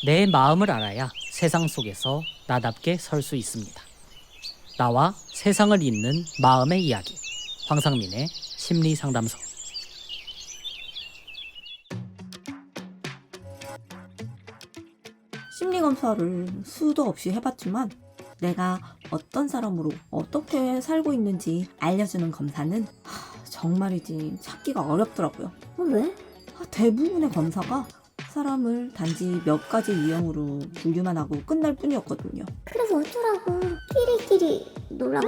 내 마음을 알아야 세상 속에서 나답게 설 수 있습니다. 나와 세상을 잇는 마음의 이야기. 황상민의 심리상담소. 심리검사를 수도 없이 해봤지만 내가 어떤 사람으로 어떻게 살고 있는지 알려주는 검사는 정말이지 찾기가 어렵더라고요. 왜? 대부분의 검사가 사람을 단지 몇 가지 유형으로 분류만 하고 끝날 뿐이었거든요. 그래서 어쩌라고? 끼리끼리 놀라고?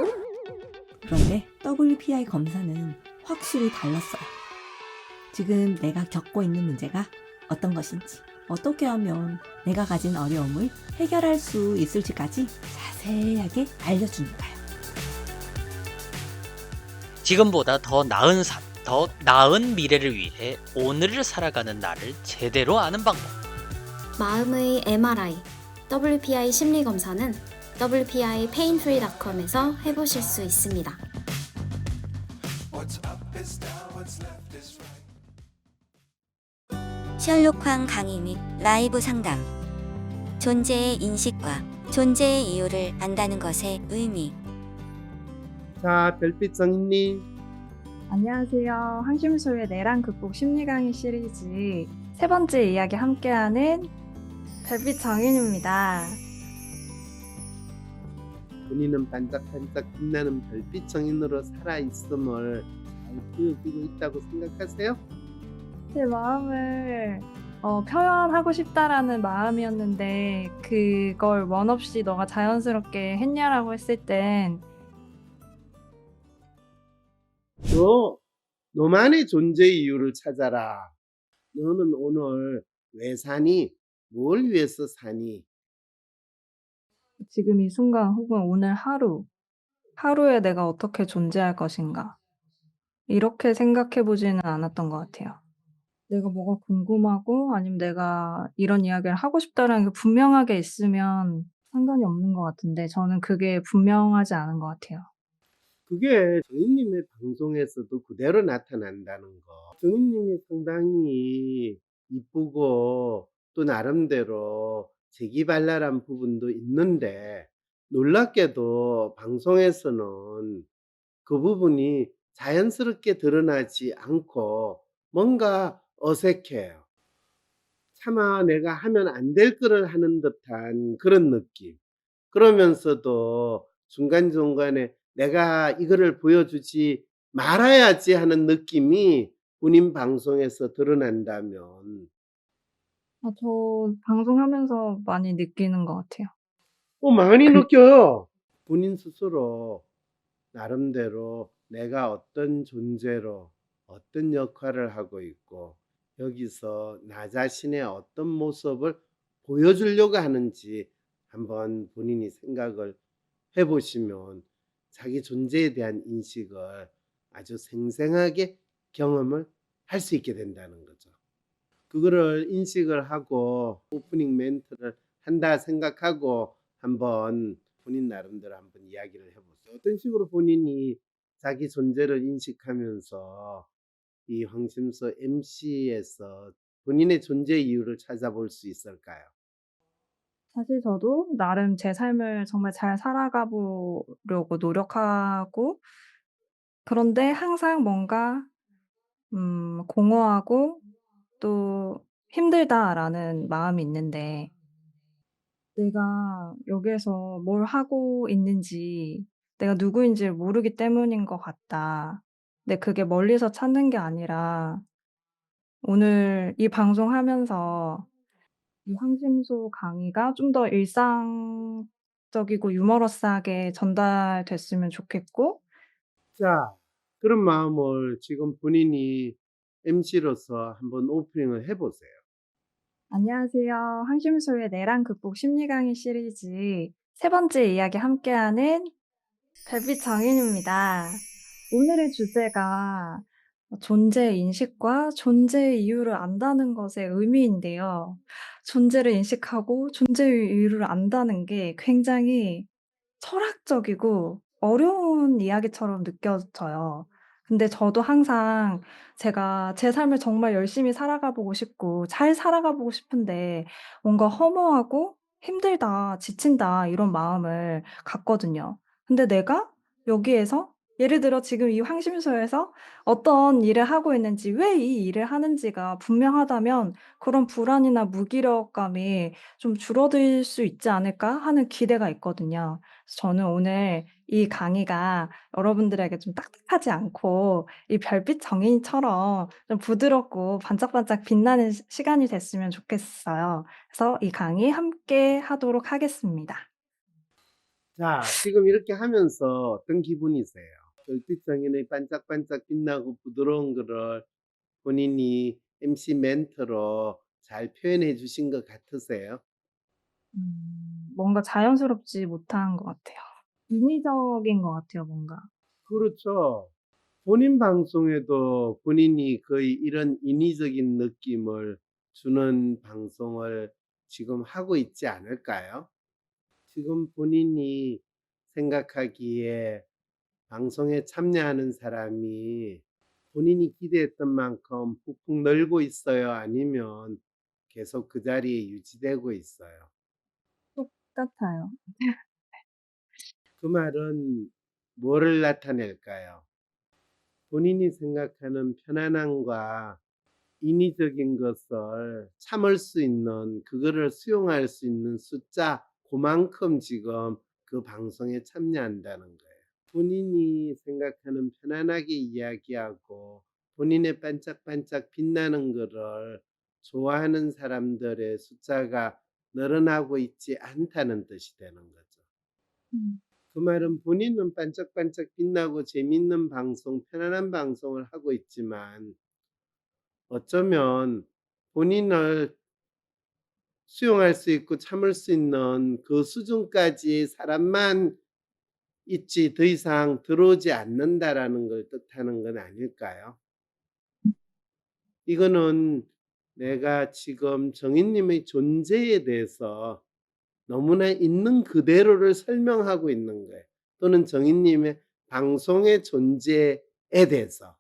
그런데 WPI 검사는 확실히 달랐어요. 지금 내가 겪고 있는 문제가 어떤 것인지, 어떻게 하면 내가 가진 어려움을 해결할 수 있을지까지 자세하게 알려주는 거예요. 지금보다 더 나은 삶, 더 나은 미래를 위해 오늘을 살아가는 나를 제대로 아는 방법. 마음의 MRI, WPI 심리검사는 wpipainfree.com에서 해보실 수 있습니다. 셜록황 강의 및 라이브 상담. 존재의 인식과 존재의 이유를 안다는 것의 의미. 자, 별빛 성인님. 안녕하세요. 황심소의 내랑 극복 심리 강의 시리즈 세 번째 이야기 함께하는 별빛 정인입니다. 본인은 반짝반짝 빛나는 별빛 성인으로 살아있음을 잘 보여주고 있다고 생각하세요? 제 마음을 표현하고 싶다라는 마음이었는데 그걸 원 없이 너가 자연스럽게 했냐라고 했을 땐 너만의 존재 이유를 찾아라. 너는 오늘 왜 사니? 뭘 위해서 사니? 지금 이 순간 혹은 오늘 하루에 내가 어떻게 존재할 것인가 이렇게 생각해보지는 않았던 것 같아요. 내가 뭐가 궁금하고 아니면 내가 이런 이야기를 하고 싶다라는 게 분명하게 있으면 상관이 없는 것 같은데 저는 그게 분명하지 않은 것 같아요. 그게 정인님의 방송에서도 그대로 나타난다는 거. 정인님이 상당히 이쁘고 또 나름대로 재기발랄한 부분도 있는데 놀랍게도 방송에서는 그 부분이 자연스럽게 드러나지 않고 뭔가 어색해요. 차마 내가 하면 안 될 거를 하는 듯한 그런 느낌. 그러면서도 중간중간에 내가 이거를 보여주지 말아야지 하는 느낌이 본인 방송에서 드러난다면 저 방송하면서 많이 느끼는 것 같아요. 많이 느껴요. 본인 스스로 나름대로 내가 어떤 존재로 어떤 역할을 하고 있고 여기서 나 자신의 어떤 모습을 보여주려고 하는지 한번 본인이 생각을 해보시면 자기 존재에 대한 인식을 아주 생생하게 경험을 할 수 있게 된다는 거죠. 그거를 인식을 하고 오프닝 멘트를 한다 생각하고 한번 본인 나름대로 한번 이야기를 해보세요. 어떤 식으로 본인이 자기 존재를 인식하면서 이 황심서 MC에서 본인의 존재 이유를 찾아볼 수 있을까요? 사실 저도 나름 제 삶을 정말 잘 살아가 보려고 노력하고 그런데 항상 뭔가 공허하고 또 '힘들다.'라는 마음이 있는데 내가 여기에서 뭘 하고 있는지 내가 누구인지를 모르기 때문인 것 같다. 근데 그게 멀리서 찾는 게 아니라 오늘 이 방송하면서 이 황심소 강의가 좀 더 일상적이고 유머러스하게 전달됐으면 좋겠고 자, 그런 마음을 지금 본인이 MC로서 한번 오프닝을 해보세요. 안녕하세요. 황심소의 내랑 극복 심리 강의 시리즈 세 번째 이야기 함께하는 별빛 정인입니다. 오늘의 주제가 존재 인식과 존재의 이유를 안다는 것의 의미인데요. 존재를 인식하고 존재의 이유를 안다는 게 굉장히 철학적이고 어려운 이야기처럼 느껴져요. 근데 저도 항상 제가 제 삶을 정말 열심히 살아가 보고 싶고 잘 살아가 보고 싶은데 뭔가 허무하고 '힘들다. 지친다.' 이런 마음을 갖거든요. 근데 내가 여기에서 예를 들어 지금 이 황심소에서 어떤 일을 하고 있는지 왜 이 일을 하는지가 분명하다면 그런 불안이나 무기력감이 좀 줄어들 수 있지 않을까 하는 기대가 있거든요. 그래서 저는 오늘 이 강의가 여러분들에게 좀 딱딱하지 않고 이 별빛 정인이처럼 좀 부드럽고 반짝반짝 빛나는 시간이 됐으면 좋겠어요. 그래서 이 강의 함께 하도록 하겠습니다. 자, 지금 이렇게 하면서 어떤 기분이세요? 별빛 정인의 반짝반짝 빛나고 부드러운 거를 본인이 MC 멘트로 잘 표현해 주신 것 같으세요? 뭔가 자연스럽지 못한 것 같아요. 인위적인 것 같아요, 뭔가. 그렇죠. 본인 방송에도 본인이 거의 이런 인위적인 느낌을 주는 방송을 지금 하고 있지 않을까요? 지금 본인이 생각하기에 방송에 참여하는 사람이 본인이 기대했던 만큼 푹푹 늘고 있어요? 아니면 계속 그 자리에 유지되고 있어요? 똑같아요. 그 말은 뭐를 나타낼까요? 본인이 생각하는 편안함과 인위적인 것을 참을 수 있는, 그거를 수용할 수 있는 숫자, 그만큼 지금 그 방송에 참여한다는 거예요. 본인이 생각하는 편안하게 이야기하고 본인의 반짝반짝 빛나는 거를 좋아하는 사람들의 숫자가 늘어나고 있지 않다는 뜻이 되는 거죠. 음. 그 말은 본인은 반짝반짝 빛나고 재밌는 방송, 편안한 방송을 하고 있지만 어쩌면 본인을 수용할 수 있고 참을 수 있는 그 수준까지의 사람만 있지 더 이상 들어오지 않는다라는 걸 뜻하는 건 아닐까요? 이거는 내가 지금 정인님의 존재에 대해서 너무나 있는 그대로를 설명하고 있는 거예요. 또는 정인님의 방송의 존재에 대해서.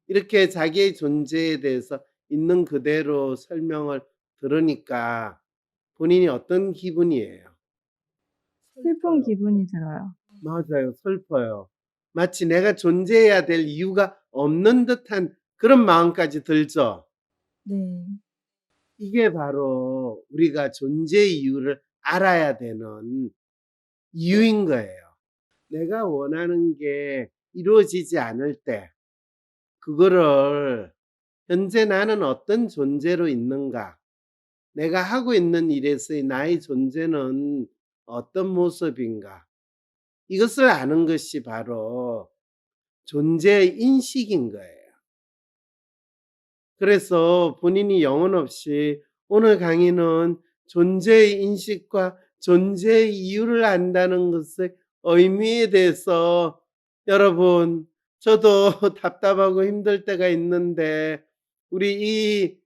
이렇게 자기의 존재에 대해서 있는 그대로 설명을 들으니까 본인이 어떤 기분이에요? 슬픈 슬퍼요. 기분이 들어요. 맞아요. 슬퍼요. 마치 내가 존재해야 될 이유가 없는 듯한 그런 마음까지 들죠. 네. 이게 바로 우리가 존재의 이유를 알아야 되는 이유인 거예요. 내가 원하는 게 이루어지지 않을 때 그거를 현재 나는 어떤 존재로 있는가? 내가 하고 있는 일에서의 나의 존재는 어떤 모습인가? 이것을 아는 것이 바로 존재의 인식인 거예요. 그래서 본인이 영혼 없이 오늘 강의는 존재의 인식과 존재의 이유를 안다는 것의 의미에 대해서 여러분, 저도 답답하고 힘들 때가 있는데 우리 이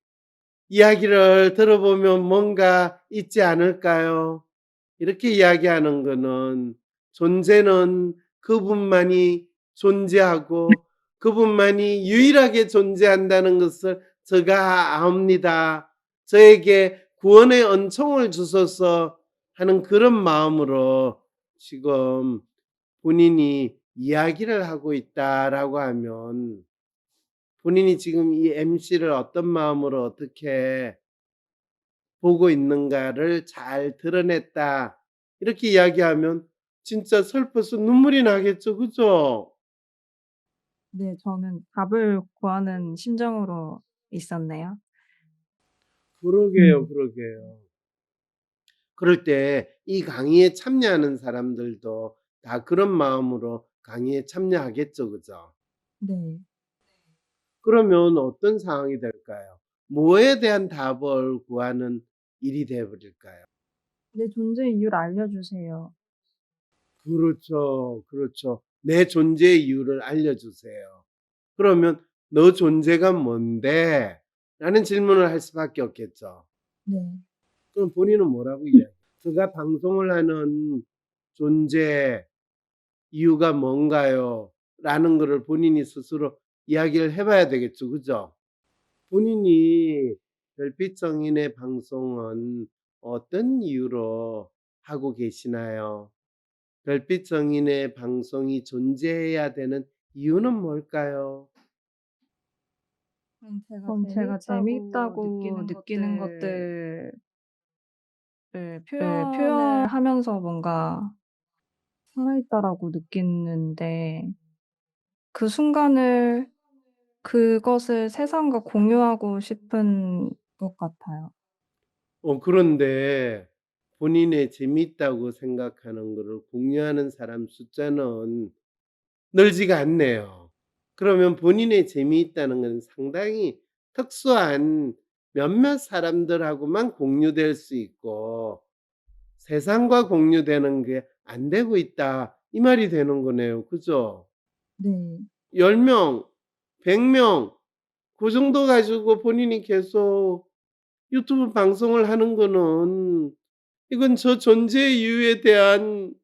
이야기를 들어보면 뭔가 있지 않을까요? 이렇게 이야기하는 거는 존재는 그분만이 존재하고 그분만이 유일하게 존재한다는 것을 제가 압니다. 저에게 구원의 은총을 주소서 하는 그런 마음으로 지금 본인이 이야기를 하고 있다라고 하면 본인이 지금 이 MC를 어떤 마음으로 어떻게 보고 있는가를 잘 드러냈다. 이렇게 이야기하면 진짜 슬퍼서 눈물이 나겠죠. 그죠? 네, 저는 답을 구하는 심정으로 있었네요. 그러게요, 그러게요. 그럴 때 이 강의에 참여하는 사람들도 다 그런 마음으로 강의에 참여하겠죠. 그죠? 네. 그러면 어떤 상황이 될까요? 뭐에 대한 답을 구하는 일이 되어 버릴까요? 내 존재 이유를 알려주세요. 그렇죠. 그렇죠. 내 존재의 이유를 알려주세요. 그러면 너 존재가 뭔데? 라는 질문을 할 수밖에 없겠죠. 네. 그럼 본인은 뭐라고 이야기해요? 제가 방송을 하는 존재 이유가 뭔가요? 라는 거를 본인이 스스로 이야기를 해 봐야 되겠죠. 그죠? 본인이 별빛 정인의 방송은 어떤 이유로 하고 계시나요? 별빛 정인의 방송이 존재해야 되는 이유는 뭘까요? 그건 제가 재미있다고 느끼는 것들을 표현하면서 뭔가 살아있다라고 느끼는데 그 순간을 그것을 세상과 공유하고 싶은 것 같아요. 그런데 본인의 재미있다고 생각하는 거를 공유하는 사람 숫자는 늘지가 않네요. 그러면 본인의 재미있다는 건 상당히 특수한 몇몇 사람들하고만 공유될 수 있고 세상과 공유되는 게 안 되고 있다. 이 말이 되는 거네요. 그죠? 네. 10명, 100명 그 정도 가지고 본인이 계속 유튜브 방송을 하는 거는 이건 저 존재의 이유에 대한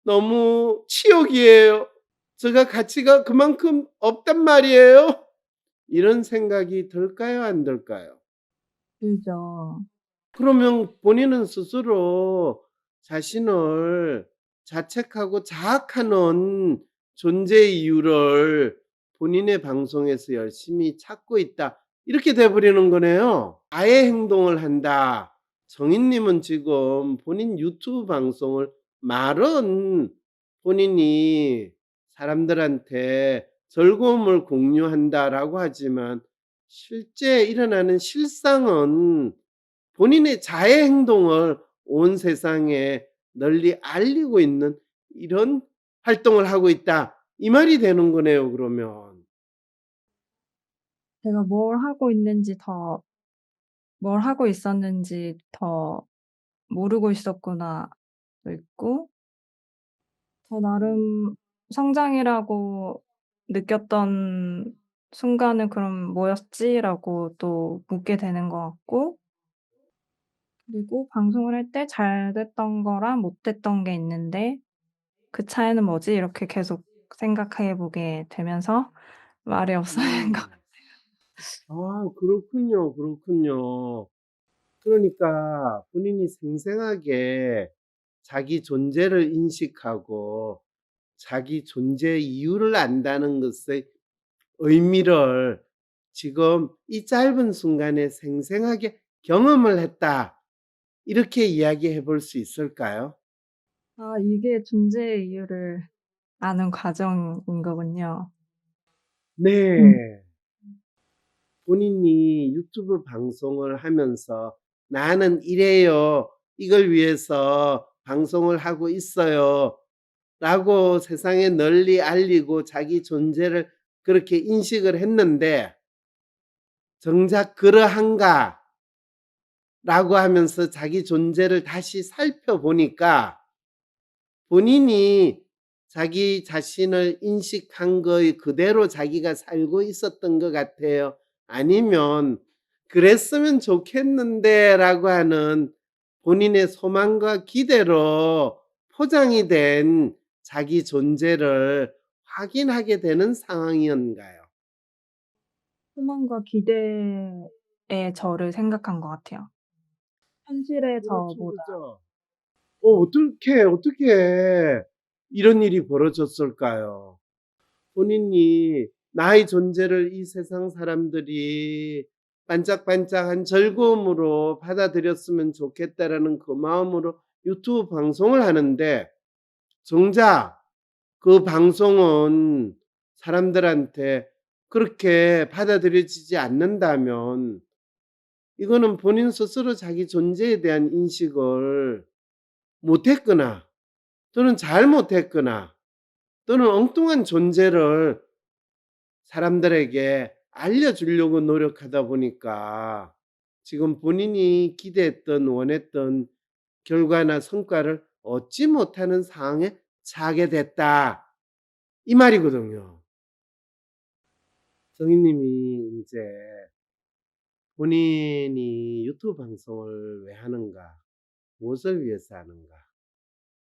너무 치욕이에요. 제가 가치가 그만큼 없단 말이에요. 이런 생각이 들까요? 안 들까요? 들죠. 그러면 본인은 스스로 자신을 자책하고 자학하는 존재의 이유를 본인의 방송에서 열심히 찾고 있다. 이렇게 돼 버리는 거네요. 나의 행동을 한다. 정인님은 지금 본인 유튜브 방송을 말은 본인이 사람들한테 즐거움을 공유한다라고 하지만 실제 일어나는 실상은 본인의 자해 행동을 온 세상에 널리 알리고 있는 이런 활동을 하고 있다. 이 말이 되는 거네요, 그러면. 제가 뭘 하고 있었는지 더 모르고 있었구나도 있고 저 나름 성장이라고 느꼈던 순간은 '그럼 뭐였지?'라고 또 묻게 되는 것 같고 그리고 방송을 할 때 잘 됐던 거랑 못 됐던 게 있는데 '그 차이는 뭐지?' 이렇게 계속 생각해 보게 되면서 말이 없어지는 것 음. 아 그렇군요, 그렇군요. 그러니까 본인이 생생하게 자기 존재를 인식하고 자기 존재의 이유를 안다는 것의 의미를 지금 이 짧은 순간에 생생하게 경험을 했다. 이렇게 이야기해 볼 수 있을까요? 아 이게 존재의 이유를 아는 과정인 거군요. 네. 본인이 유튜브 방송을 하면서 "나는 이래요. 이걸 위해서 방송을 하고 있어요." 라고 세상에 널리 알리고 자기 존재를 그렇게 인식을 했는데 정작 그러한가? 라고 하면서 자기 존재를 다시 살펴보니까 본인이 자기 자신을 인식한 거의 그대로 자기가 살고 있었던 것 같아요. 아니면 '그랬으면 좋겠는데.'라고 하는 본인의 소망과 기대로 포장이 된 자기 존재를 확인하게 되는 상황이었는가요? 소망과 기대의 저를 생각한 것 같아요. 현실의 그렇죠, 저보다. 그죠? 어떻게 이런 일이 벌어졌을까요? 본인이 나의 존재를 이 세상 사람들이 반짝반짝한 즐거움으로 받아들였으면 좋겠다라는 그 마음으로 유튜브 방송을 하는데 정작 그 방송은 사람들한테 그렇게 받아들여지지 않는다면 이거는 본인 스스로 자기 존재에 대한 인식을 못했거나 또는 잘못했거나 또는 엉뚱한 존재를 사람들에게 알려주려고 노력하다 보니까 지금 본인이 기대했던 원했던 결과나 성과를 얻지 못하는 상황에 처하게 됐다. 이 말이거든요. 정인님이 이제 본인이 유튜브 방송을 왜 하는가? 무엇을 위해서 하는가?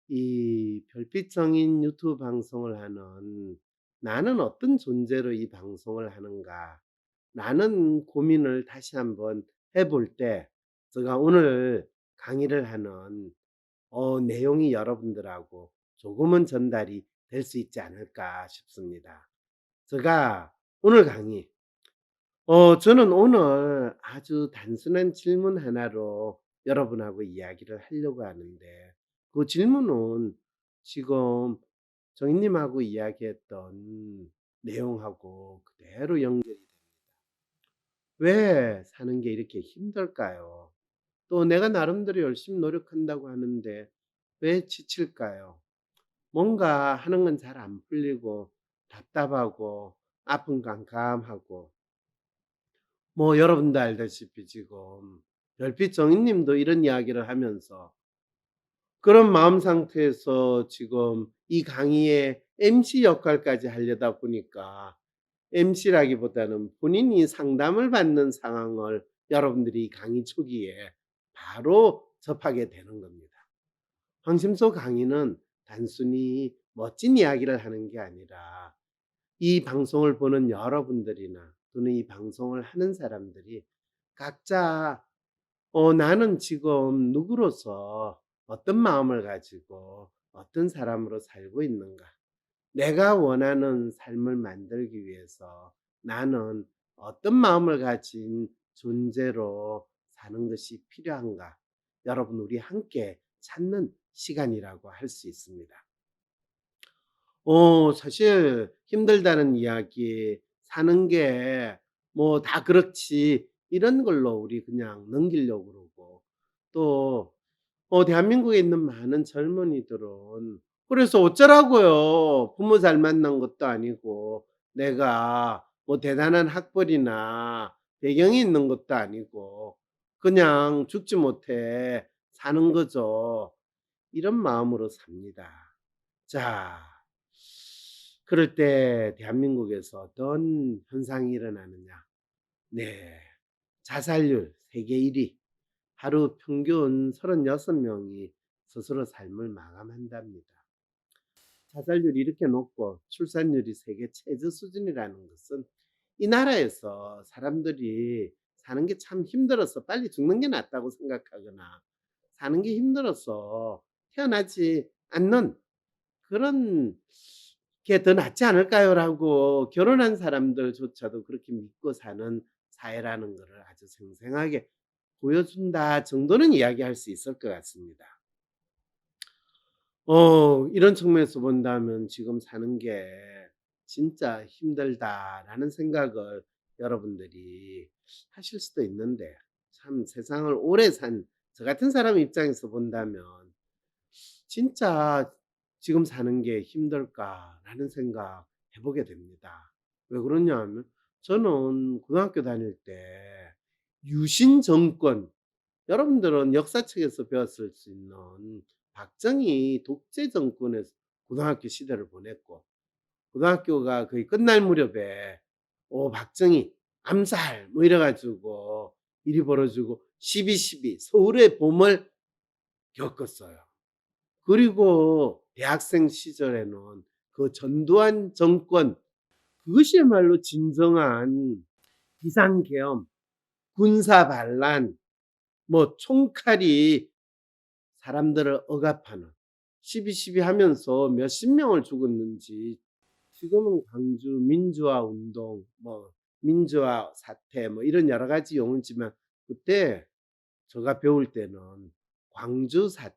이 별빛 정인 유튜브 방송을 하는 나는 어떤 존재로 이 방송을 하는가? 라는 고민을 다시 한번 해볼 때 제가 오늘 강의를 하는 내용이 여러분들하고 조금은 전달이 될 수 있지 않을까 싶습니다. 제가 오늘 강의, 저는 오늘 아주 단순한 질문 하나로 여러분하고 이야기를 하려고 하는데, 그 질문은 지금 정인님하고 이야기했던 내용하고 그대로 연결이 됩니다. 왜 사는 게 이렇게 힘들까요? 또 내가 나름대로 열심히 노력한다고 하는데 왜 지칠까요? 뭔가 하는 건 잘 안 풀리고 답답하고 아픈 깜깜하고, 뭐 여러분도 알다시피 지금 별빛 정인님도 이런 이야기를 하면서 그런 마음 상태에서 지금 이 강의의 MC 역할까지 하려다 보니까, MC라기보다는 본인이 상담을 받는 상황을 여러분들이 강의 초기에 바로 접하게 되는 겁니다. 황심소 강의는 단순히 멋진 이야기를 하는 게 아니라 이 방송을 보는 여러분들이나 또는 이 방송을 하는 사람들이 각자 나는 지금 누구로서 어떤 마음을 가지고 어떤 사람으로 살고 있는가? 내가 원하는 삶을 만들기 위해서 나는 어떤 마음을 가진 존재로 사는 것이 필요한가? 여러분, 우리 함께 찾는 시간이라고 할 수 있습니다. 사실 힘들다는 이야기, 사는 게 뭐 다 그렇지, 이런 걸로 우리 그냥 넘기려고 그러고, 또 대한민국에 있는 많은 젊은이들은 그래서 어쩌라고요. 부모 잘 만난 것도 아니고 내가 뭐 대단한 학벌이나 배경이 있는 것도 아니고 그냥 죽지 못해 사는 거죠. 이런 마음으로 삽니다. 자, 그럴 때 대한민국에서 어떤 현상이 일어나느냐? 네, 자살률 세계 1위. 하루 평균 36명이 스스로 삶을 마감한답니다. 자살률이 이렇게 높고 출산율이 세계 최저 수준이라는 것은 이 나라에서 사람들이 사는 게 참 힘들어서 빨리 죽는 게 낫다고 생각하거나, 사는 게 힘들어서 태어나지 않는 그런 게 더 낫지 않을까요?라고 결혼한 사람들조차도 그렇게 믿고 사는 사회라는 것을 아주 생생하게 보여준다 정도는 이야기할 수 있을 것 같습니다. 이런 측면에서 본다면 지금 사는 게 진짜 힘들다라는 생각을 여러분들이 하실 수도 있는데, 참 세상을 오래 산 저 같은 사람 입장에서 본다면 진짜 '지금 사는 게 힘들까?'라는 생각 해 보게 됩니다. 왜 그러냐 하면 저는 고등학교 다닐 때 유신 정권, 여러분들은 역사책에서 배웠을 수 있는 박정희 독재 정권에서 고등학교 시대를 보냈고, 고등학교가 거의 끝날 무렵에 박정희 암살 뭐 이래 가지고 일이 벌어지고 12.12 서울의 봄을 겪었어요. 그리고 대학생 시절에는 그 전두환 정권, 그것이야말로 진정한 비상계엄, 군사 반란, 뭐 총칼이 사람들을 억압하는 12.12 하면서 몇십 명을 죽었는지, 지금은 광주 민주화 운동, 뭐 민주화 사태 뭐 이런 여러 가지 용어지만, 그때 제가 배울 때는 광주 사태,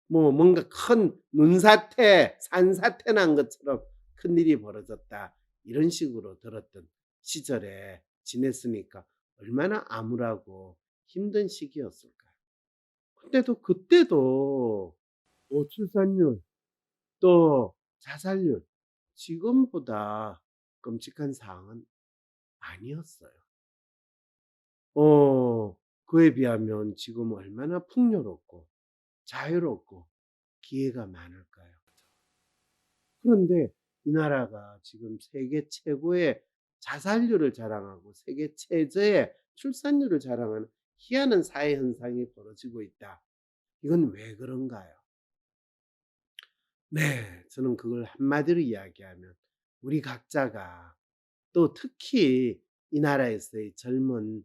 뭐 뭔가 큰 눈사태, 산사태 난 것처럼 큰일이 벌어졌다, 이런 식으로 들었던 시절에 지냈으니까 얼마나 암울하고 힘든 시기였을까요? 근데도 그때도 출산율 또 자살률 지금보다 끔찍한 상황은 아니었어요. 그에 비하면 지금 얼마나 풍요롭고 자유롭고 기회가 많을까요? 그런데 이 나라가 지금 세계 최고의 자살률을 자랑하고 세계 최저의 출산율을 자랑하는 희한한 사회 현상이 벌어지고 있다. 이건 왜 그런가요? 네, 저는 그걸 한마디로 이야기하면 우리 각자가 또 특히 이 나라에서의 젊은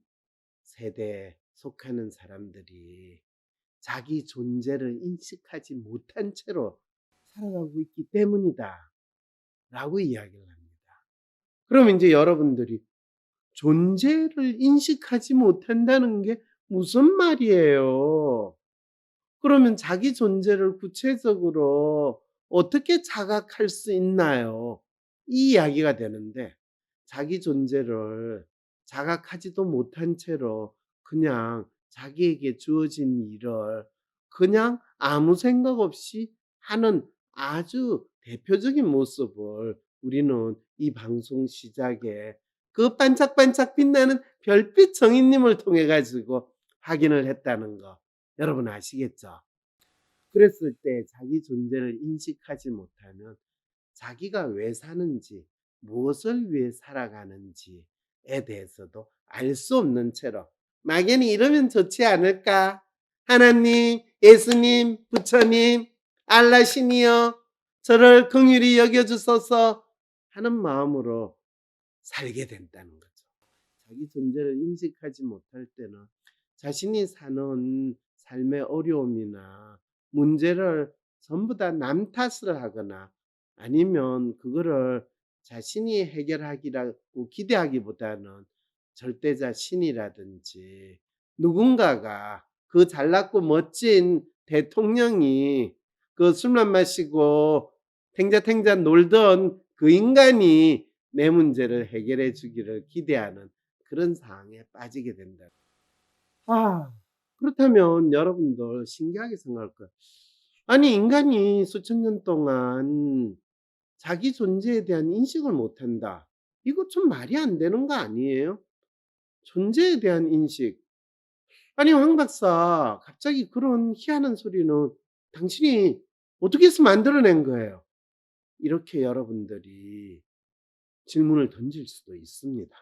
세대에 속하는 사람들이 자기 존재를 인식하지 못한 채로 살아가고 있기 때문이다 라고 이야기를 합니다. 그러면 이제 여러분들이 존재를 인식하지 못한다는 게 무슨 말이에요? 그러면 자기 존재를 구체적으로 어떻게 자각할 수 있나요? 이 이야기가 되는데, 자기 존재를 자각하지도 못한 채로 그냥 자기에게 주어진 일을 그냥 아무 생각 없이 하는 아주 대표적인 모습을 우리는 이 방송 시작에 그 반짝반짝 빛나는 별빛 정인님을 통해 가지고 확인을 했다는 거 여러분 아시겠죠? 그랬을 때 자기 존재를 인식하지 못하면 자기가 왜 사는지, 무엇을 위해 살아가는지에 대해서도 알 수 없는 채로 막연히 이러면 좋지 않을까? 하나님, 예수님, 부처님, 알라 신이여 저를 긍휼히 여겨주소서 하는 마음으로 살게 된다는 거죠. 자기 존재를 인식하지 못할 때는 자신이 사는 삶의 어려움이나 문제를 전부 다 남 탓을 하거나 아니면 그거를 자신이 해결하기라고 기대하기보다는 절대자 신이라든지 누군가가 그 잘났고 멋진 대통령이 그 술만 마시고 탱자탱자 놀던 그 인간이 내 문제를 해결해 주기를 기대하는 그런 상황에 빠지게 된다. 그렇다면 여러분들 신기하게 생각할 거예요. 아니, 인간이 수천 년 동안 자기 존재에 대한 인식을 못한다. 이거 좀 말이 안 되는 거 아니에요? 존재에 대한 인식. 아니, 황 박사, 갑자기 그런 희한한 소리는 당신이 어떻게 해서 만들어낸 거예요? 이렇게 여러분들이 질문을 던질 수도 있습니다.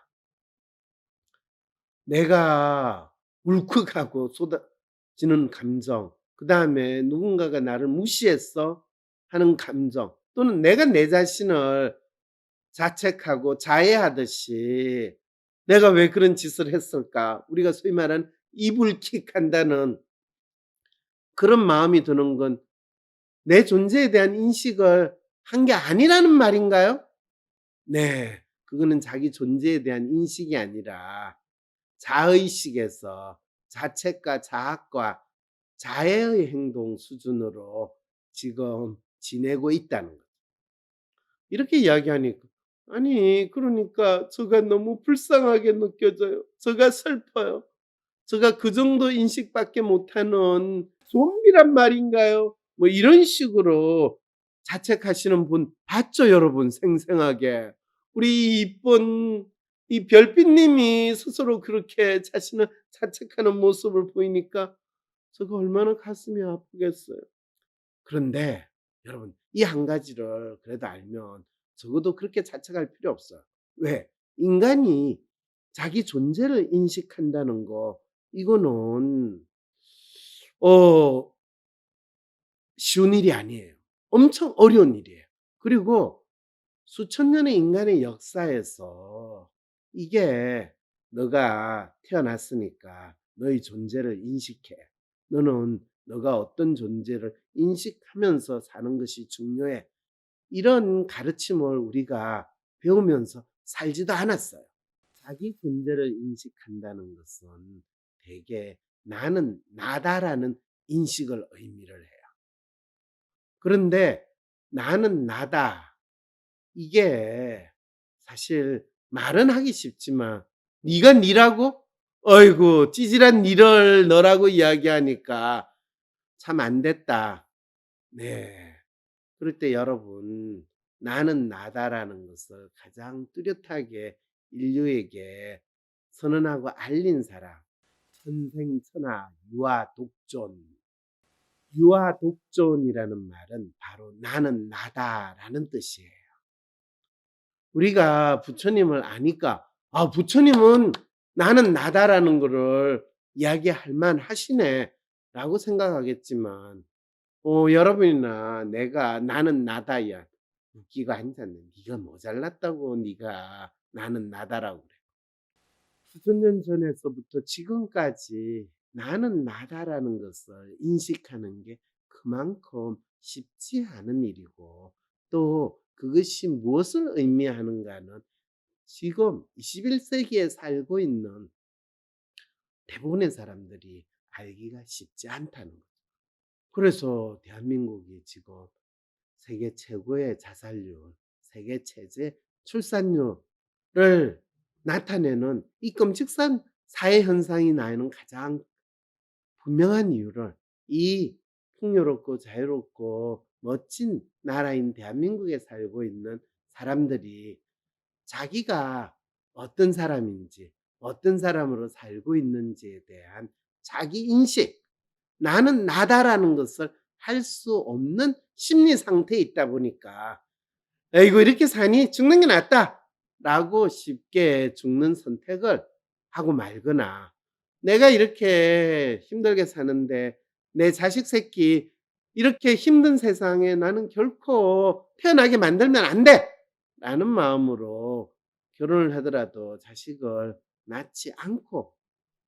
내가 울컥하고 쏟아지는 감정, 그 다음에 누군가가 나를 무시했어 하는 감정, 또는 내가 내 자신을 자책하고 자해하듯이 내가 왜 그런 짓을 했을까? 우리가 소위 말하는 이불킥 한다는 그런 마음이 드는 건 내 존재에 대한 인식을 한 게 아니라는 말인가요? 네, 그거는 자기 존재에 대한 인식이 아니라 자의식에서 자책과 자학과 자해의 행동 수준으로 지금 지내고 있다는 거죠. 이렇게 이야기하니까 아니 그러니까 저가 너무 불쌍하게 느껴져요. 저가 슬퍼요. 저가 그 정도 인식밖에 못하는 좀비란 말인가요? 뭐 이런 식으로 자책하시는 분 봤죠, 여러분? 생생하게. 우리 이쁜 이 별빛님이 스스로 그렇게 자신을 자책하는 모습을 보이니까 저거 얼마나 가슴이 아프겠어요. 그런데 여러분, 이 한 가지를 그래도 알면 적어도 그렇게 자책할 필요 없어요. 왜? 인간이 자기 존재를 인식한다는 거, 이거는 쉬운 일이 아니에요. 엄청 어려운 일이에요. 그리고 수천 년의 인간의 역사에서 이게 너가 태어났으니까 너의 존재를 인식해. 너는 너가 어떤 존재를 인식하면서 사는 것이 중요해. 이런 가르침을 우리가 배우면서 살지도 않았어요. 자기 존재를 인식한다는 것은 대개 나는 나다라는 인식을 의미를 해요. 그런데 나는 나다. 이게 사실 말은 하기 쉽지만 네가 니라고? 어이구 찌질한 니를 너라고 이야기하니까 참 안 됐다. 네. 그럴 때 여러분 나는 나다라는 것을 가장 뚜렷하게 인류에게 선언하고 알린 사람 천생천하 유아독존. 유아독존이라는 말은 바로 나는 나다라는 뜻이에요. 우리가 부처님을 아니까 부처님은 나는 나다라는 거를 이야기할 만하시네 라고 생각하겠지만 여러분이나 내가 나는 나다야 웃기고 앉았네. 네가 모자랐다고 네가 나는 나다라고 그래. 수천 년 전에서부터 지금까지 나는 나다라는 것을 인식하는 게 그만큼 쉽지 않은 일이고 또 그것이 무엇을 의미하는가는 지금 21세기에 살고 있는 대부분의 사람들이 알기가 쉽지 않다는 거죠. 그래서 대한민국이 지금 세계 최고의 자살률, 세계 최대 출산율을 나타내는 이 끔찍한 사회 현상이 나는 가장 분명한 이유를 이 풍요롭고 자유롭고 멋진 나라인 대한민국에 살고 있는 사람들이 자기가 어떤 사람인지, 어떤 사람으로 살고 있는지에 대한 자기 인식, 나는 나다라는 것을 할 수 없는 심리 상태에 있다 보니까 에이고 이렇게 사니 죽는 게 낫다 라고 쉽게 죽는 선택을 하고 말거나 내가 이렇게 힘들게 사는데 내 자식 새끼 이렇게 힘든 세상에 나는 결코 태어나게 만들면 안 돼! 라는 마음으로 결혼을 하더라도 자식을 낳지 않고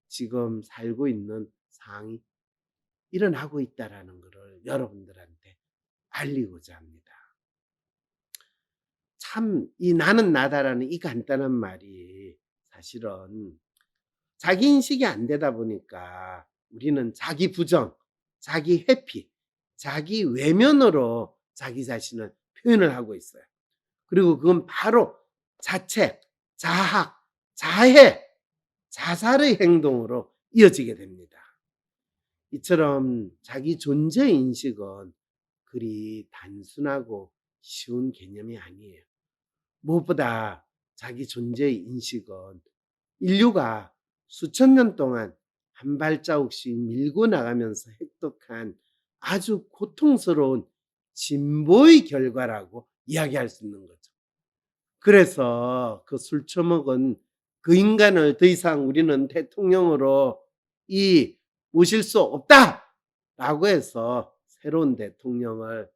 지금 살고 있는 상황이 일어나고 있다라는 것을 여러분들한테 알리고자 합니다. 참 이 나는 나다라는 이 간단한 말이 사실은 자기 인식이 안 되다 보니까 우리는 자기 부정, 자기 회피, 자기 외면으로 자기 자신을 표현을 하고 있어요. 그리고 그건 바로 자책, 자학, 자해, 자살의 행동으로 이어지게 됩니다. 이처럼 자기 존재 인식은 그리 단순하고 쉬운 개념이 아니에요. 무엇보다 자기 존재 인식은 인류가 수천 년 동안 한 발자국씩 밀고 나가면서 획득한 아주 고통스러운 진보의 결과라고 이야기할 수 있는 거죠. 그래서 그 술 처먹은 그 인간을 더 이상 우리는 대통령으로 모실 수 없다라고 해서 새로운 대통령을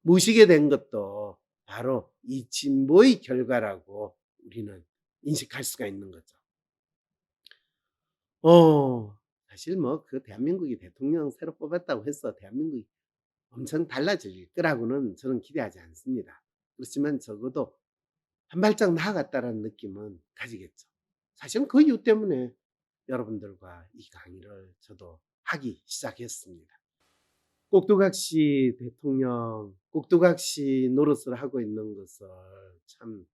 모시게 된 것도 바로 이 진보의 결과라고 우리는 인식할 수가 있는 거죠. 사실 그 대한민국이 대통령 새로 뽑았다고 해서 대한민국이 엄청 달라질 거라고는 저는 기대하지 않습니다. 그렇지만 적어도 한 발짝 나아갔다라는 느낌은 가지겠죠. 사실은 그 이유 때문에 여러분들과 이 강의를 저도 하기 시작했습니다. 꼭두각시 대통령, 꼭두각시 노릇을 하고 있는 것을 참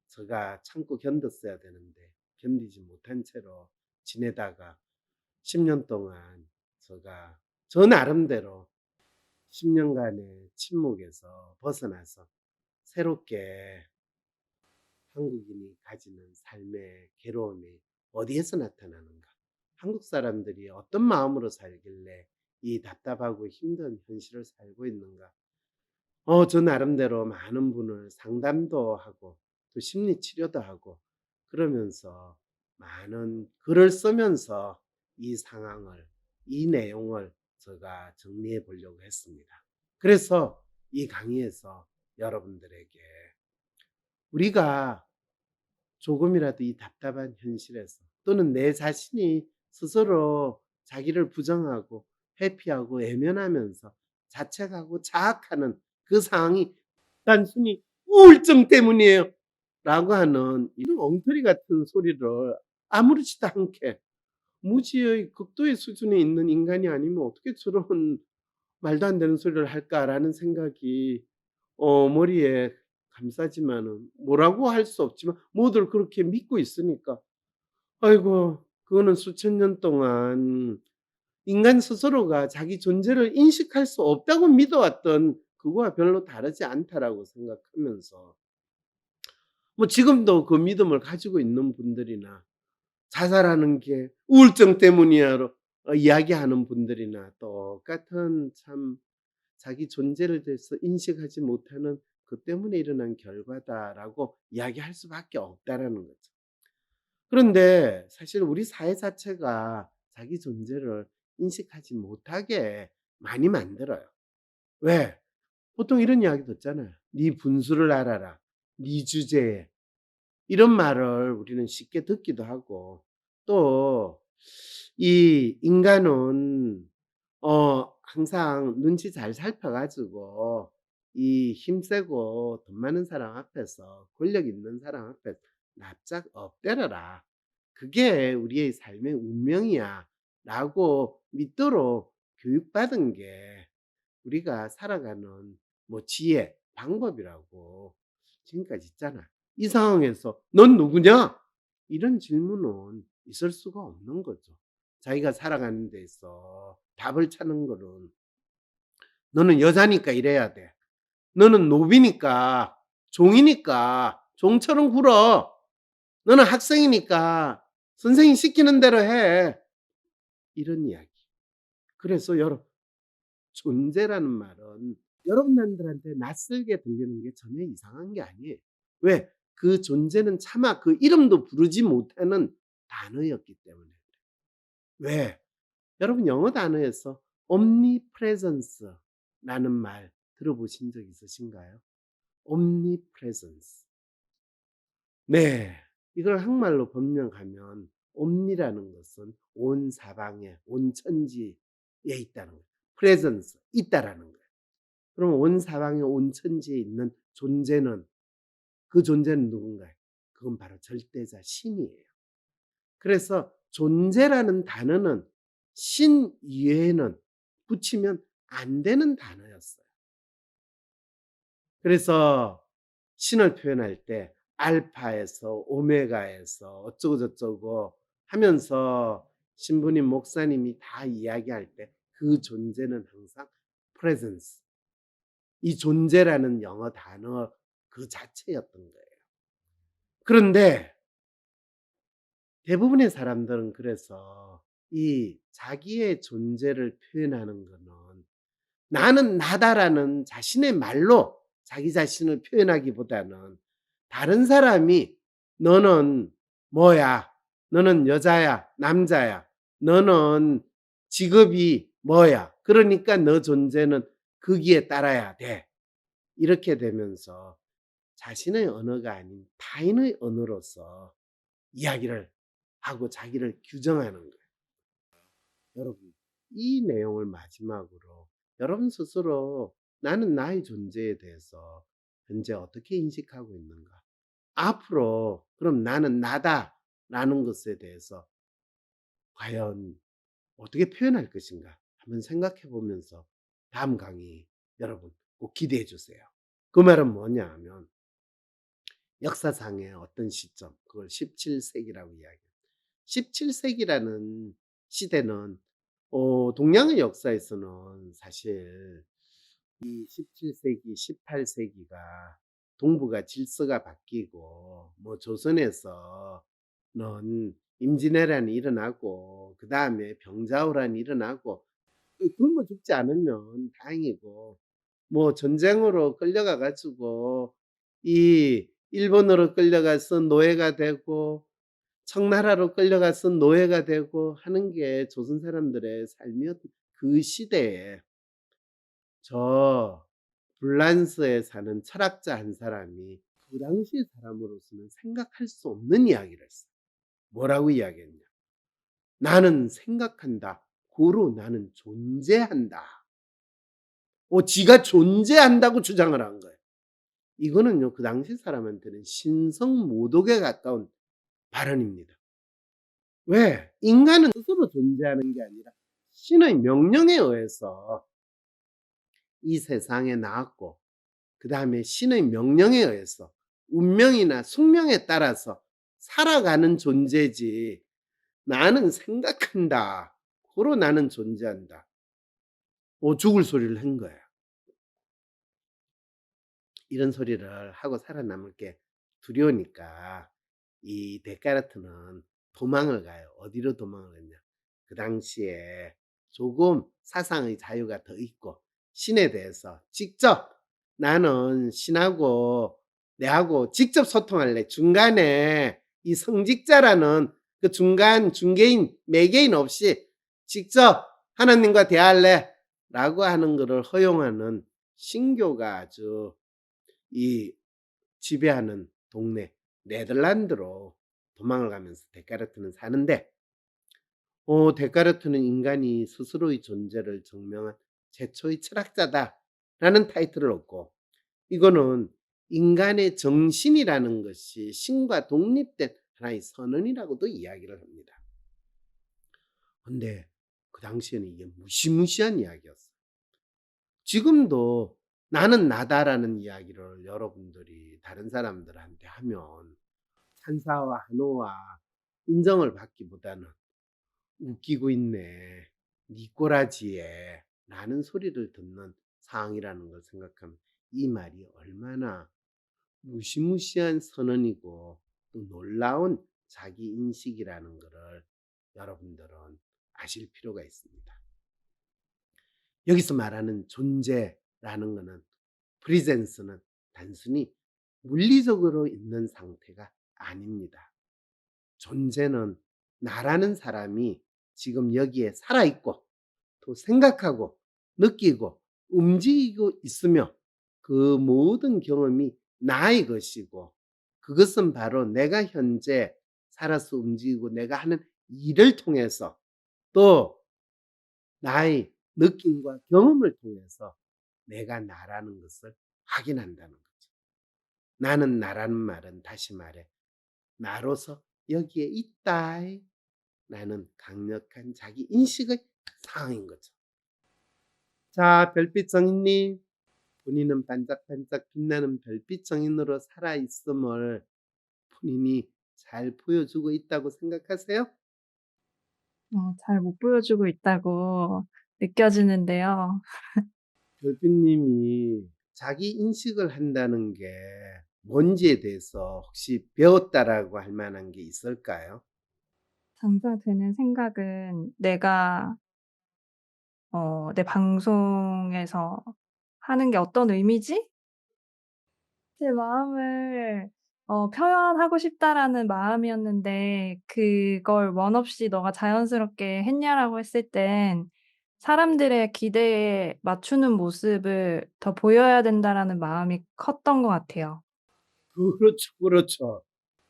제가 참고 견뎠어야 되는데 견디지 못한 채로 지내다가 10년 동안 제가 저 나름대로 10년간의 침묵에서 벗어나서 새롭게 한국인이 가지는 삶의 괴로움이 어디에서 나타나는가? 한국 사람들이 어떤 마음으로 살길래 이 답답하고 힘든 현실을 살고 있는가? 저 나름대로 많은 분을 상담도 하고 또 심리 치료도 하고 그러면서 많은 글을 쓰면서 이 상황을, 이 내용을 제가 정리해 보려고 했습니다. 그래서 이 강의에서 여러분들에게 우리가 조금이라도 이 답답한 현실에서 또는 내 자신이 스스로 자기를 부정하고 회피하고 외면하면서 자책하고 자학하는 그 상황이 단순히 우울증 때문이에요 라고 하는 이런 엉터리 같은 소리를 아무렇지도 않게 무지의 극도의 수준에 있는 인간이 아니면 어떻게 저런 말도 안 되는 소리를 할까라는 생각이 머리에 감싸지만은 뭐라고 할 수 없지만 모두를 그렇게 믿고 있으니까 아이고 그거는 수천 년 동안 인간 스스로가 자기 존재를 인식할 수 없다고 믿어왔던 그거와 별로 다르지 않다라고 생각하면서 지금도 그 믿음을 가지고 있는 분들이나 자살하는 게 우울증 때문이야로 이야기하는 분들이나 똑같은 참 자기 존재를 대해서 인식하지 못하는 그 때문에 일어난 결과다라고 이야기할 수밖에 없다라는 거죠. 그런데 사실 우리 사회 자체가 자기 존재를 인식하지 못하게 많이 만들어요. 왜? 보통 이런 이야기 듣잖아요. 네 분수를 알아라. 네 주제에. 이런 말을 우리는 쉽게 듣기도 하고, 또 이 인간은 항상 눈치 잘 살펴가지고 이 힘세고 돈 많은 사람 앞에서, 권력 있는 사람 앞에서 납작 엎드려라. 그게 우리의 삶의 운명이야. 라고 믿도록 교육받은 게 우리가 살아가는 뭐 지혜, 방법이라고 지금까지 있잖아. 이 상황에서 넌 누구냐? 이런 질문은 있을 수가 없는 거죠. 자기가 살아가는 데서 답을 찾는 거는, 너는 여자니까 이래야 돼. 너는 노비니까, 종이니까 종처럼 굴어. 너는 학생이니까 선생님 시키는 대로 해. 이런 이야기. 그래서 여러분, 존재라는 말은 여러분들한테 낯설게 들리는 게 전혀 이상한 게 아니에요. 왜? 그 존재는 차마 그 이름도 부르지 못하는 단어였기 때문에. 왜? 여러분 영어 단어에서 omnipresence라는 말 들어보신 적 있으신가요? omnipresence. 네. 이걸 한국말로 번역하면 omni라는 것은 온 사방에, 온 천지에 있다는 거예요. presence, 있다라는 거예요. 그럼 온 사방에, 온 천지에 있는 존재는, 그 존재는 누군가요? 그건 바로 절대자 신이에요. 그래서 존재라는 단어는 신 이외에는 붙이면 안 되는 단어였어요. 그래서 신을 표현할 때 알파에서 오메가에서 어쩌고 저쩌고 하면서 신부님, 목사님이 다 이야기할 때 그 존재는 항상 presence, 이 존재라는 영어 단어 그 자체였던 거예요. 그런데 대부분의 사람들은 그래서 이 자기의 존재를 표현하는 거는 나는 나다라는 자신의 말로 자기 자신을 표현하기보다는 다른 사람이 너는 뭐야? 너는 여자야? 남자야? 너는 직업이 뭐야? 그러니까 너 존재는 거기에 따라야 돼. 이렇게 되면서 자신의 언어가 아닌 타인의 언어로서 이야기를 하고 자기를 규정하는 거예요. 여러분, 이 내용을 마지막으로 여러분 스스로 나는 나의 존재에 대해서 현재 어떻게 인식하고 있는가? 앞으로 그럼 나는 나다라는 것에 대해서 과연 어떻게 표현할 것인가? 한번 생각해 보면서 다음 강의 여러분 꼭 기대해 주세요. 그 말은 뭐냐 하면 역사상의 어떤 시점, 그걸 17세기라고 이야기해요. 17세기라는 시대는 동양의 역사에서는 사실 이 17세기, 18세기가 동북아 질서가 바뀌고 뭐 조선에서는 임진왜란이 일어나고 그 다음에 병자호란이 일어나고 굶어 죽지 않으면 다행이고 뭐 전쟁으로 끌려가 가지고 이 일본으로 끌려가서 노예가 되고 청나라로 끌려가서 노예가 되고 하는 게 조선 사람들의 삶이었던 그 시대에 저 불란스에 사는 철학자 한 사람이 그 당시 사람으로서는 생각할 수 없는 이야기를 했어요. 뭐라고 이야기했냐? 나는 생각한다. 고로 나는 존재한다. 지가 존재한다고 주장을 한 거예요. 이거는요, 그 당시 사람한테는 신성모독에 가까운 발언입니다. 왜? 인간은 스스로 존재하는 게 아니라 신의 명령에 의해서 이 세상에 나왔고, 그 다음에 신의 명령에 의해서 운명이나 숙명에 따라서 살아가는 존재지, 나는 생각한다. 고로 나는 존재한다. 죽을 소리를 한 거야. 이런 소리를 하고 살아남을 게 두려우니까 이 데카르트는 도망을 가요. 어디로 도망을 갔냐? 그 당시에 조금 사상의 자유가 더 있고 신에 대해서 직접 나는 신하고 내하고 직접 소통할래. 중간에 이 성직자라는 그 중간 중개인 매개인 없이 직접 하나님과 대화할래 라고 하는 것을 허용하는 신교가 아주 이 지배하는 동네 네덜란드로 도망을 가면서 데카르트는 사는데 데카르트는 인간이 스스로의 존재를 증명한 최초의 철학자다라는 타이틀을 얻고 이거는 인간의 정신이라는 것이 신과 독립된 하나의 선언이라고도 이야기를 합니다. 근데 그 당시에는 이게 무시무시한 이야기였어요. 지금도 나는 나다라는 이야기를 여러분들이 다른 사람들한테 하면 찬사와 환호와 인정을 받기보다는 웃기고 있네, 니 꼬라지에 라는 소리를 듣는 상황이라는 걸 생각하면 이 말이 얼마나 무시무시한 선언이고 또 놀라운 자기 인식이라는 것을 여러분들은 아실 필요가 있습니다. 여기서 말하는 존재라는 것은 프리젠스는 단순히 물리적으로 있는 상태가 아닙니다. 존재는 나라는 사람이 지금 여기에 살아있고 또 생각하고 느끼고 움직이고 있으며 그 모든 경험이 나의 것이고 그것은 바로 내가 현재 살아서 움직이고 내가 하는 일을 통해서 또 나의 느낌과 경험을 통해서 내가 나라는 것을 확인한다는 거죠. 나는 나라는 말은 다시 말해 나로서 여기에 있다. 라는 강력한 자기 인식의 상황인 거죠. 자, 별빛 정인님. 본인은 반짝반짝 빛나는 별빛 정인으로 살아있음을 본인이 잘 보여주고 있다고 생각하세요? 잘 못 보여주고 있다고 느껴지는데요. 별빛님이 자기 인식을 한다는 게 뭔지에 대해서 혹시 배웠다라고 할 만한 게 있을까요? 당장 드는 생각은 내가 내 방송에서 하는 게 어떤 의미지? 제 마음을 표현하고 싶다라는 마음이었는데 그걸 원 없이 "너가 자연스럽게 했냐?"라고 했을 땐 사람들의 기대에 맞추는 모습을 더 보여야 된다라는 마음이 컸던 것 같아요. 그렇죠, 그렇죠.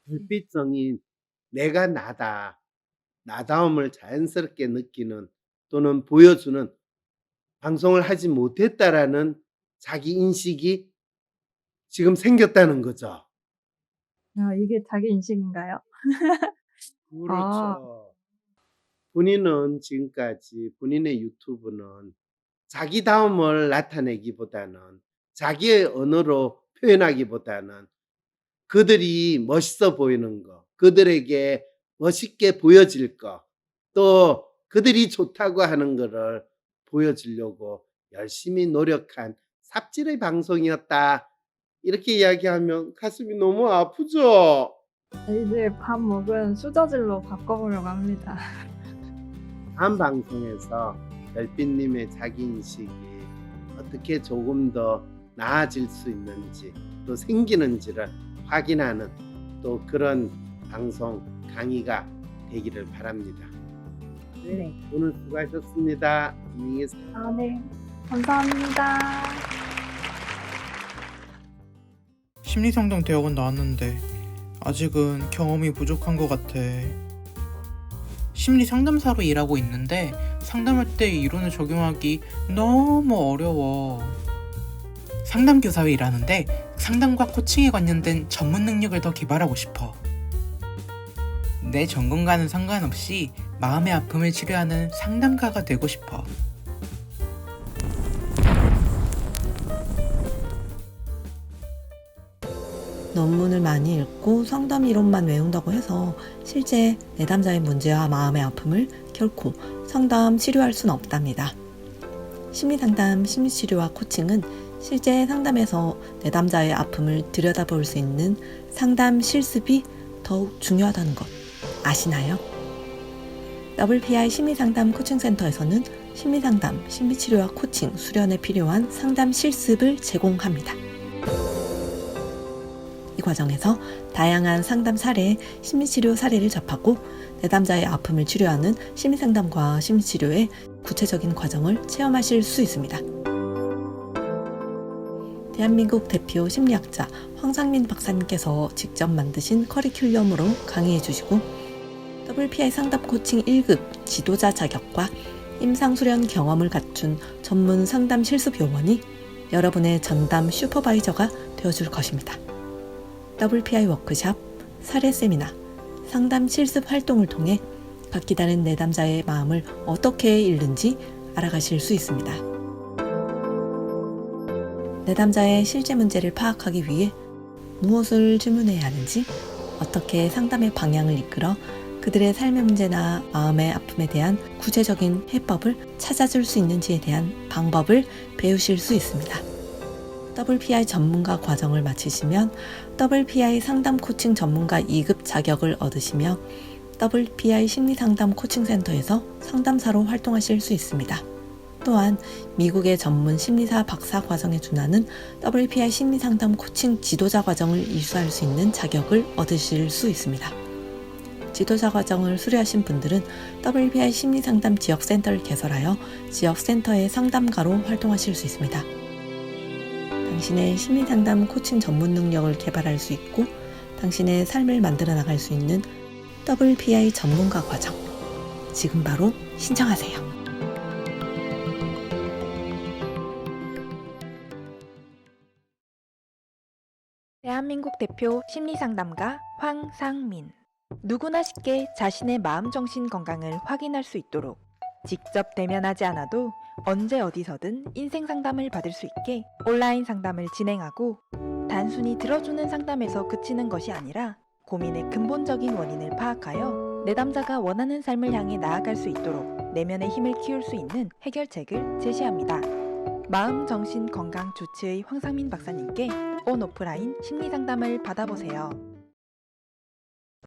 별빛 정인, 내가 나다. 나다움을 자연스럽게 느끼는 또는 보여주는 방송을 하지 못했다라는 자기 인식이 지금 생겼다는 거죠. 이게 자기 인식인가요? 아. 그렇죠. 본인은 지금까지 본인의 유튜브는 자기다움을 나타내기보다는 자기의 언어로 표현하기보다는 그들이 멋있어 보이는 거, 그들에게 멋있게 보여질 거, 또 그들이 좋다고 하는 거를 보여주려고 열심히 노력한 삽질의 방송이었다. 이렇게 이야기하면 가슴이 너무 아프죠? 이제 밥 먹은 수저질로 바꿔보려고 합니다. 다음 방송에서 별빛님의 자기인식이 어떻게 조금 더 나아질 수 있는지 또 생기는지를 확인하는 또 그런 방송 강의가 되기를 바랍니다. 네. 오늘 수고하셨습니다. 안녕히 계세요. 네. 감사합니다. 심리상담 대학원 나왔는데 아직은 경험이 부족한 것 같아. 심리상담사로 일하고 있는데 상담할 때 이론을 적용하기 너무 어려워. 상담교사로 일하는데 상담과 코칭에 관련된 전문 능력을 더 개발하고 싶어. 내 전공과는 상관없이 마음의 아픔을 치료하는 상담가가 되고 싶어. 논문을 많이 읽고 상담 이론만 외운다고 해서 실제 내담자의 문제와 마음의 아픔을 결코 상담, 치료할 수는 없답니다. 심리상담, 심리치료와 코칭은 실제 상담에서 내담자의 아픔을 들여다볼 수 있는 상담 실습이 더욱 중요하다는 것 아시나요? WPI 심리상담 코칭센터에서는 심리상담, 심리치료와 코칭, 수련에 필요한 상담 실습을 제공합니다. 이 과정에서 다양한 상담 사례, 심리치료 사례를 접하고 내담자의 아픔을 치료하는 심리상담과 심리치료의 구체적인 과정을 체험하실 수 있습니다. 대한민국 대표 심리학자 황상민 박사님께서 직접 만드신 커리큘럼으로 강의해 주시고 WPI 상담 코칭 1급 지도자 자격과 임상수련 경험을 갖춘 전문 상담 실습 요원이 여러분의 전담 슈퍼바이저가 되어줄 것입니다. WPI 워크샵, 사례 세미나, 상담 실습 활동을 통해 각기 다른 내담자의 마음을 어떻게 읽는지 알아가실 수 있습니다. 내담자의 실제 문제를 파악하기 위해 무엇을 질문해야 하는지, 어떻게 상담의 방향을 이끌어 그들의 삶의 문제나 마음의 아픔에 대한 구체적인 해법을 찾아줄 수 있는지에 대한 방법을 배우실 수 있습니다. WPI 전문가 과정을 마치시면 WPI 상담 코칭 전문가 2급 자격을 얻으시며 WPI 심리상담 코칭센터에서 상담사로 활동하실 수 있습니다. 또한 미국의 전문 심리사 박사 과정에 준하는 WPI 심리상담 코칭 지도자 과정을 이수할 수 있는 자격을 얻으실 수 있습니다. 지도자 과정을 수료하신 분들은 WPI 심리상담 지역센터를 개설하여 지역센터의 상담가로 활동하실 수 있습니다. 당신의 심리상담 코칭 전문 능력을 개발할 수 있고 당신의 삶을 만들어 나갈 수 있는 WPI 전문가 과정, 지금 바로 신청하세요. 대한민국 대표 심리상담가 황상민. 누구나 쉽게 자신의 마음 정신 건강을 확인할 수 있도록 직접 대면하지 않아도 언제 어디서든 인생 상담을 받을 수 있게 온라인 상담을 진행하고, 단순히 들어주는 상담에서 그치는 것이 아니라 고민의 근본적인 원인을 파악하여 내담자가 원하는 삶을 향해 나아갈 수 있도록 내면의 힘을 키울 수 있는 해결책을 제시합니다. 마음 정신 건강 조치의 황상민 박사님께 온 오프라인 심리 상담을 받아보세요.